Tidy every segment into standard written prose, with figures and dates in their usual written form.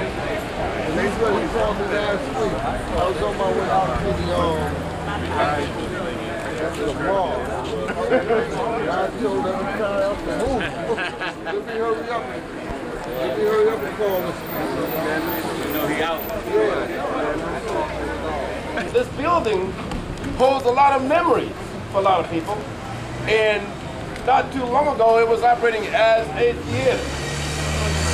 And that's what he called me last week. I was on my way out to the mall. I told them to try out the move. Let me hurry up. Let me hurry up and call this. You know he out. Yeah. This building holds a lot of memories for a lot of people. And not too long ago, it was operating as a theater.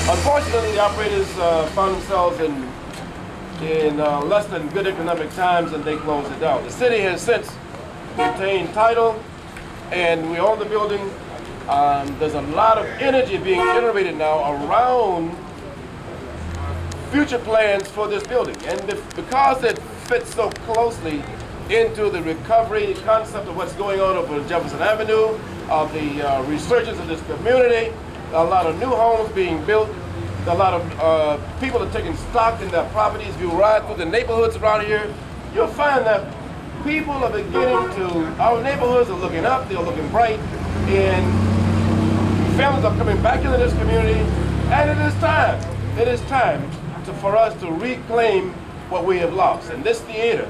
Unfortunately, the operators found themselves in less than good economic times, and they closed it down. The city has since retained title, and we own the building. There's a lot of energy being generated now around future plans for this building. And because it fits so closely into the recovery concept of what's going on over Jefferson Avenue, of the resurgence of this community, a lot of new homes being built, a lot of people are taking stock in their properties. If you ride through the neighborhoods around here, you'll find that people are beginning to, our neighborhoods are looking up, they're looking bright, and families are coming back into this community, and it is time for us to reclaim what we have lost. And this theater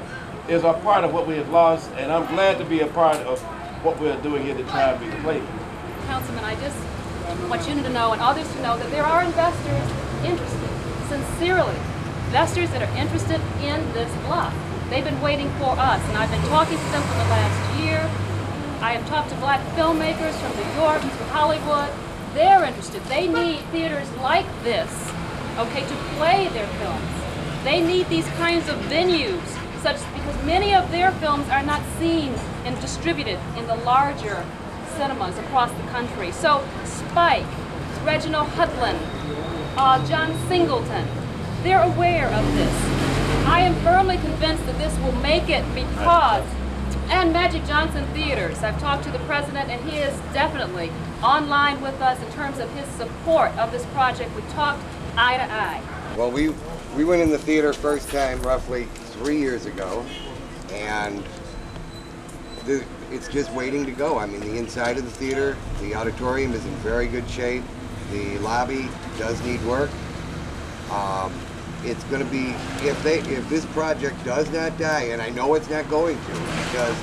is a part of what we have lost, and I'm glad to be a part of what we're doing here to try and reclaim it. Councilman, I just want you to know and others to know that there are investors interested, sincerely, investors that are interested in this block. They've been waiting for us, and I've been talking to them for the last year. I have talked to black filmmakers from New York, from Hollywood. They're interested. They need theaters like this, okay, to play their films. They need these kinds of venues, because many of their films are not seen and distributed in the larger cinemas across the country. So Spike, Reginald Hudlin, John Singleton, they're aware of this. I am firmly convinced that this will make it because, and Magic Johnson Theaters, I've talked to the president and he is definitely online with us in terms of his support of this project. We talked eye to eye. Well, we went in the theater first time roughly 3 years ago, and it's just waiting to go. I mean, the inside of the theater, the auditorium is in very good shape. The lobby does need work. It's going to be, if this project does not die, and I know it's not going to, because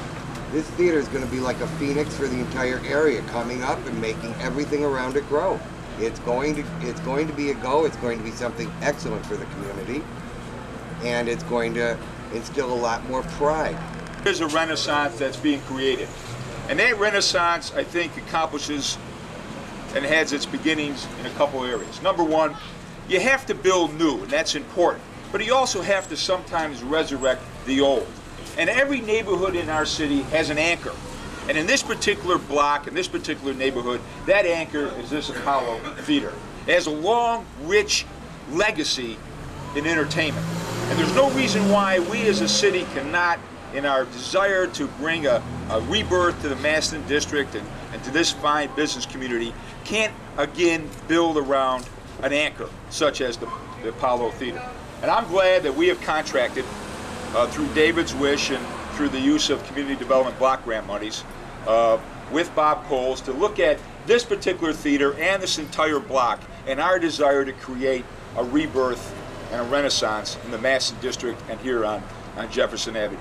this theater is going to be like a phoenix for the entire area, coming up and making everything around it grow. It's going to be a go. It's going to be something excellent for the community, and it's going to instill a lot more pride. There's a renaissance that's being created, and that renaissance, I think, accomplishes and has its beginnings in a couple areas. Number one, you have to build new, and that's important, but you also have to sometimes resurrect the old. And every neighborhood in our city has an anchor. And in this particular block, in this particular neighborhood, that anchor is this Apollo Theater. It has a long, rich legacy in entertainment. And there's no reason why we as a city cannot, in our desire to bring a rebirth to the Maston District and to this fine business community, can't again build around an anchor such as the Apollo Theater. And I'm glad that we have contracted through David's wish and through the use of community development block grant monies with Bob Coles to look at this particular theater and this entire block and our desire to create a rebirth and a renaissance in the Maston District and here on Jefferson Avenue.